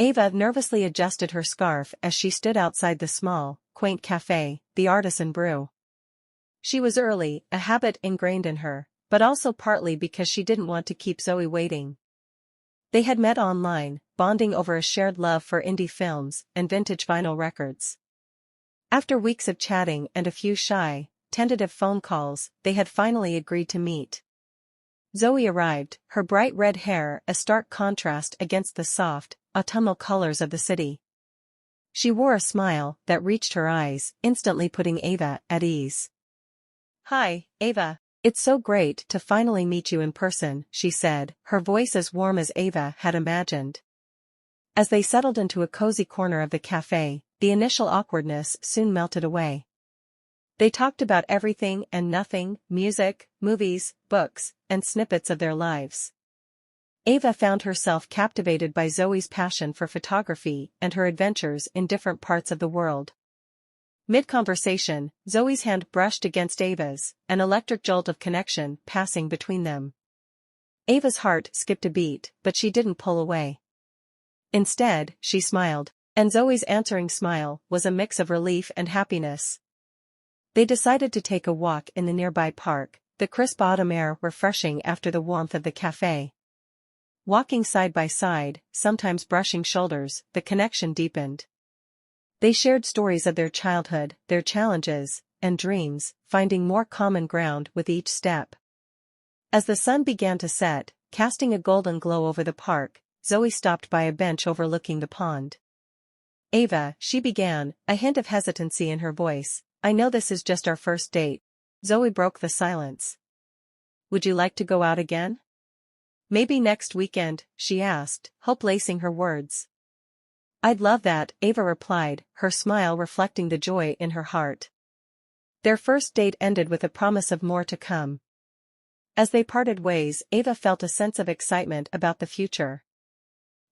Ava nervously adjusted her scarf as she stood outside the small, quaint cafe, the Artisan Brew. She was early, a habit ingrained in her, but also partly because she didn't want to keep Zoe waiting. They had met online, bonding over a shared love for indie films and vintage vinyl records. After weeks of chatting and a few shy, tentative phone calls, they had finally agreed to meet. Zoe arrived, her bright red hair a stark contrast against the soft, autumnal colors of the city. She wore a smile that reached her eyes, instantly putting Ava at ease. "Hi, Ava. It's so great to finally meet you in person," she said, her voice as warm as Ava had imagined. As they settled into a cozy corner of the cafe, the initial awkwardness soon melted away. They talked about everything and nothing, music, movies, books, and snippets of their lives. Ava found herself captivated by Zoe's passion for photography and her adventures in different parts of the world. Mid-conversation, Zoe's hand brushed against Ava's, an electric jolt of connection passing between them. Ava's heart skipped a beat, but she didn't pull away. Instead, she smiled, and Zoe's answering smile was a mix of relief and happiness. They decided to take a walk in the nearby park, the crisp autumn air refreshing after the warmth of the cafe. Walking side by side, sometimes brushing shoulders, the connection deepened. They shared stories of their childhood, their challenges, and dreams, finding more common ground with each step. As the sun began to set, casting a golden glow over the park, Zoe stopped by a bench overlooking the pond. "Ava," she began, a hint of hesitancy in her voice, "I know this is just our first date." Zoe broke the silence. "Would you like to go out again? Maybe next weekend," she asked, hope lacing her words. "I'd love that," Ava replied, her smile reflecting the joy in her heart. Their first date ended with a promise of more to come. As they parted ways, Ava felt a sense of excitement about the future.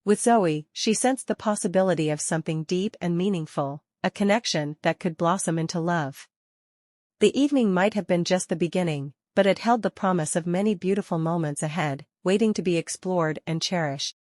With Zoe, she sensed the possibility of something deep and meaningful, a connection that could blossom into love. The evening might have been just the beginning, but it held the promise of many beautiful moments ahead, waiting to be explored and cherished.